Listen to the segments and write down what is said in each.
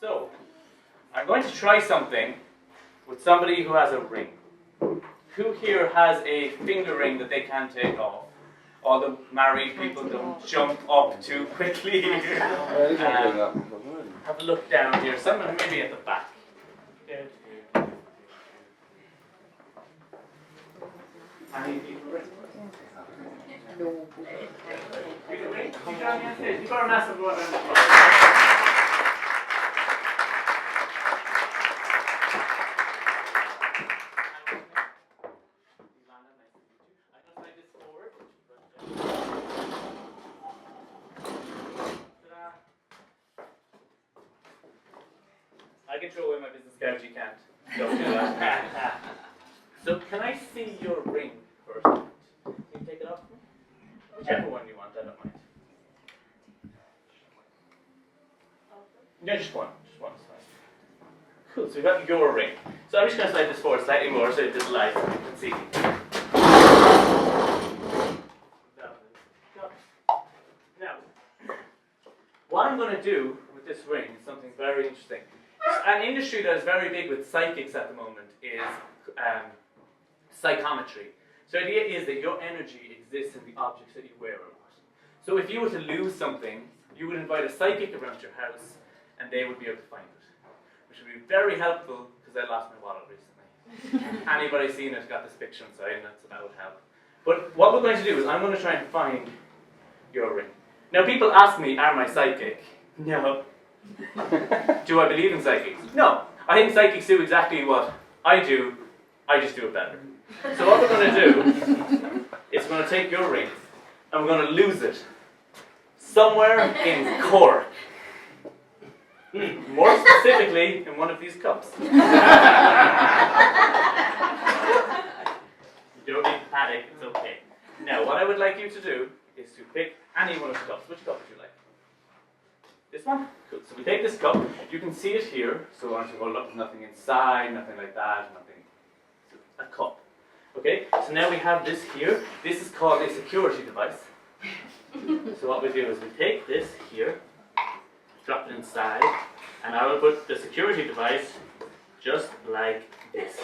So, I'm going to try something with somebody who has a ring. Who here has a finger ring that they can take off? All the married people don't jump up too quickly. Have a look down here. Someone maybe at the back. Any people ring? No. You've got a massive one. I can throw away my business card, you can't. Don't do that. So can I see your ring first? Can you take it off? Whichever one you want, I don't mind. No, just one. Just one is fine. Cool, so we've got your ring. So I'm just going to slide this forward slightly more so it doesn't lie so you can see. Now, what I'm going to do with this ring is something very interesting. An industry that is very big with psychics at the moment is psychometry. So the idea is that your energy exists in the objects that you wear or not. So if you were to lose something, you would invite a psychic around your house and they would be able to find it. Which would be very helpful because I lost my wallet recently. Anybody seen it got this picture inside, so that would help. But what we're going to do is I'm going to try and find your ring. Now people ask me, am I psychic? No. Do I believe in psychics? No. I think psychics do exactly what I do, I just do it better. So what we're going to do is we're going to take your ring and we're going to lose it somewhere in Cork. More specifically, in one of these cups. You don't need to panic, it's okay. Now, what I would like you to do is to pick any one of the cups. Which cup would you like? This one? Cool. So we take this cup, you can see it here, so I want you to hold up, nothing inside, nothing like that, nothing. So a cup. Okay, so now we have this here. This is called a security device. So what we do is we take this here, drop it inside, and I will put the security device just like this.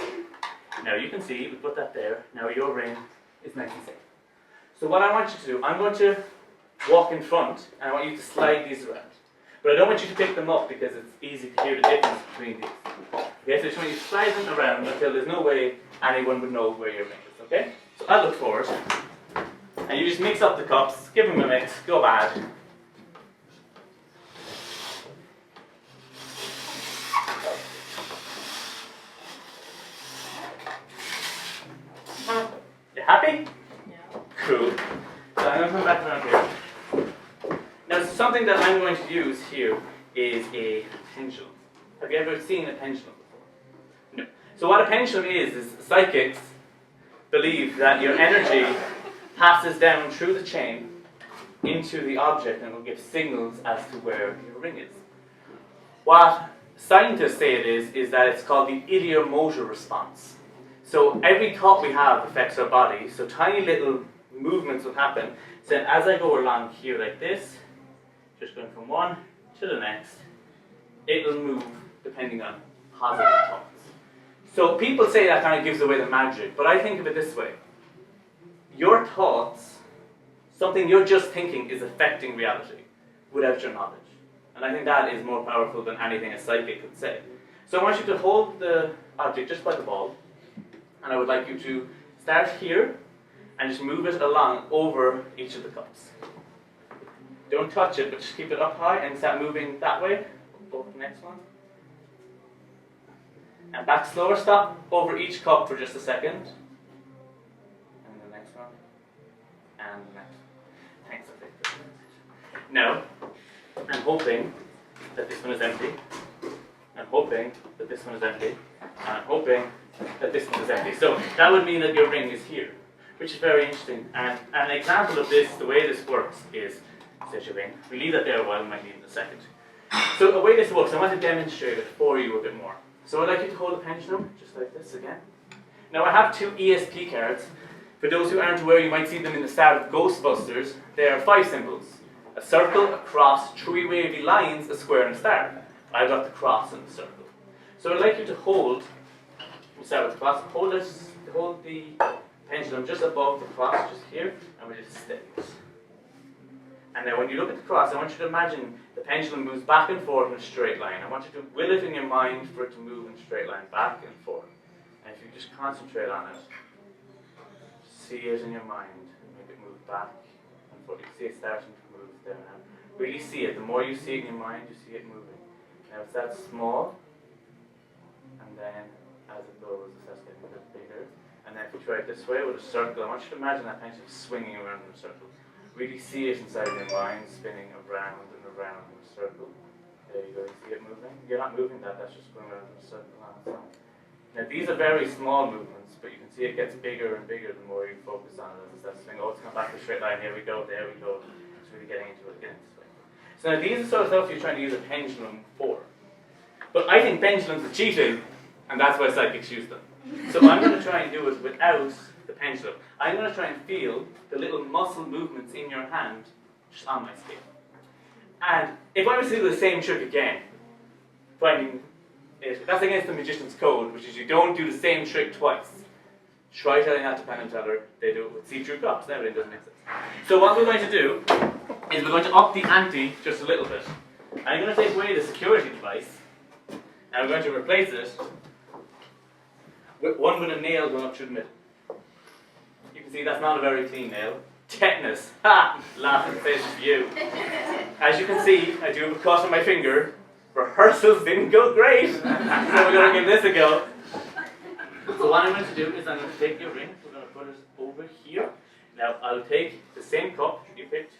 Now you can see, we put that there, now your ring is nice and safe. So what I want you to do, I'm going to walk in front, and I want you to slide these around. But I don't want you to pick them up because it's easy to hear the difference between these. Okay, so I just want you to slide them around until there's no way anyone would know where your ring is, okay? So I'll look forward. And you just mix up the cups, give them a mix, go bad. You happy? Yeah. Cool. So I'm going to come back around here. Now, something that I'm going to use here is a pendulum. Have you ever seen a pendulum before? No. So what a pendulum is psychics believe that your energy passes down through the chain into the object and will give signals as to where your ring is. What scientists say it is that it's called the ideomotor response. So every thought we have affects our body, so tiny little movements will happen. So as I go along here like this, just going from one to the next, it will move depending on positive thoughts. So people say that kind of gives away the magic, but I think of it this way. Your thoughts, something you're just thinking, is affecting reality without your knowledge. And I think that is more powerful than anything a psychic could say. So I want you to hold the object just by the ball, and I would like you to start here and just move it along over each of the cups. Don't touch it, but just keep it up high and start moving that way. Go to the next one. And back slower, stop over each cup for just a second. And the next one. And the next one. Thanks, okay. Now, I'm hoping that this one is empty. I'm hoping that this one is empty. And I'm hoping that this one is empty. So that would mean that your ring is here, which is very interesting. And an example of this, the way this works is, set your ring. We leave that there a while, we might need it in a second. So the way this works, I want to demonstrate it for you a bit more. So I'd like you to hold the pendulum, just like this again. Now I have two ESP cards. For those who aren't aware, you might see them in the start of Ghostbusters. There are 5 symbols. A circle, a cross, 3 wavy lines, a square and a star. I've got the cross and the circle. So I'd like you to hold, we'll start with the cross, hold the pendulum just above the cross, just here, and we just steady it. And now when you look at the cross, I want you to imagine the pendulum moves back and forth in a straight line. I want you to will it in your mind for it to move in a straight line, back and forth. And if you just concentrate on it, see it in your mind, and make it move back and forth. You see it starting to move there now. Really see it. The more you see it in your mind, you see it moving. Now it's that small, and then as it goes, it starts getting a bit bigger. And then if you try it this way with a circle, I want you to imagine that pendulum swinging around in a circle. Really see it inside your mind, spinning around and around in a circle. There you go, you see it moving? You're not moving that, that's just going around in a circle on its own. Now these are very small movements, but you can see it gets bigger and bigger the more you focus on it as it starts swinging. Oh, it's come back to a straight line, here we go, there we go. It's really getting into it again this way. So now these are sort of stuff you're trying to use a pendulum for. But I think pendulums are cheating, and that's why psychics use them. So I'm going to try and do it without the pendulum. I'm going to try and feel the little muscle movements in your hand just on my scale. And if I was to do the same trick again, finding it, that's against the magician's code, which is you don't do the same trick twice. Try telling that to Penn and Teller, they do it with see-through cups, now it doesn't make sense. So what we're going to do is we're going to up the ante just a little bit. I'm going to take away the security device, and we're going to replace it with one with a nail going up through the middle. You can see that's not a very clean nail. Tetanus. Ha! Laughing face for you. As you can see, I do have a cut on my finger. Rehearsals didn't go great. So we're going to give this a go. So what I'm going to do is I'm going to take your ring. We're going to put it over here. Now I'll take the same cup you picked.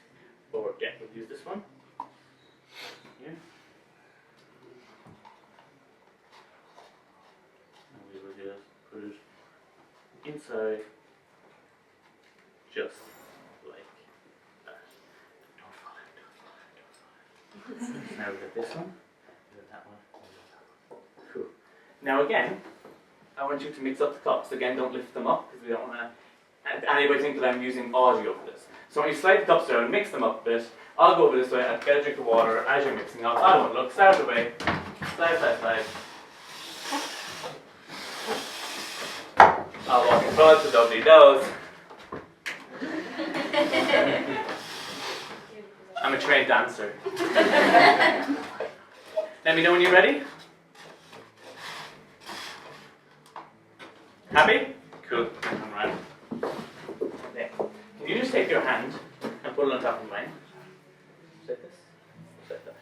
Or yeah, we'll use this one. Here. And we will just put it inside. Just like that. Don't fall out, don't fall out, don't fall out. Now we got this one, we got that one. Cool. Now again, I want you to mix up the cups. Again, don't lift them up because we don't want to anybody think that I'm using audio for this. So when you slide the cups down, mix them up a bit. I'll go over this way, I'll get a drink of water as you're mixing up. I don't look, start away. Slide, slide, slide. I'll walk in front so nobody knows. I'm a trained dancer. Let me know when you're ready. Happy? Cool. Come around. There. Can you just take your hand and put it on top of mine? Just like this. Just like that.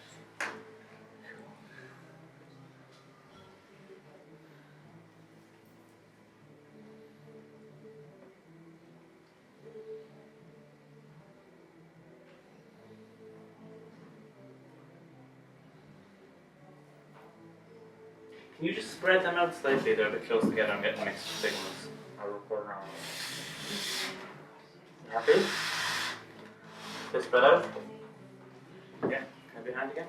Can you just spread them out slightly? They're a bit close together. I'm getting mixed signals. I'll record around. You happy? They spread out? Yeah. Have your hand again?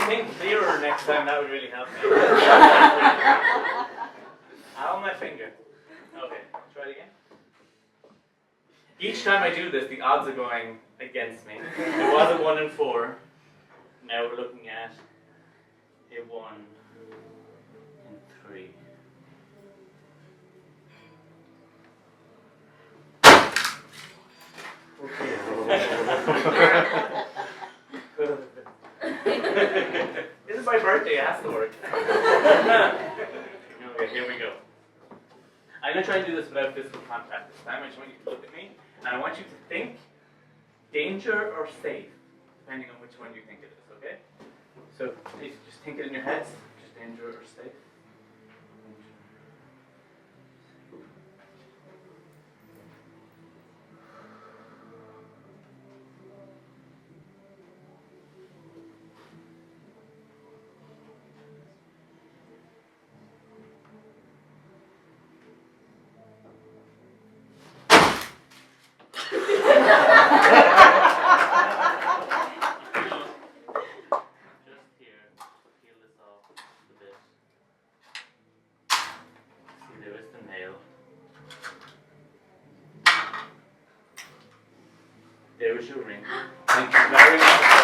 Think clearer next time, that would really help me. Ow, my finger. Okay, try it again. Each time I do this, the odds are going against me. It was a 1 in 4. Now we're looking at a 1 in 3. This is my birthday, it has to work. Okay, here we go. I'm going to try and do this without physical contact this time. I just want you to look at me, and I want you to think danger or safe, depending on which one you think it is, okay? So please just think it in your heads, just danger or safe. There is your ring. Thank you very much.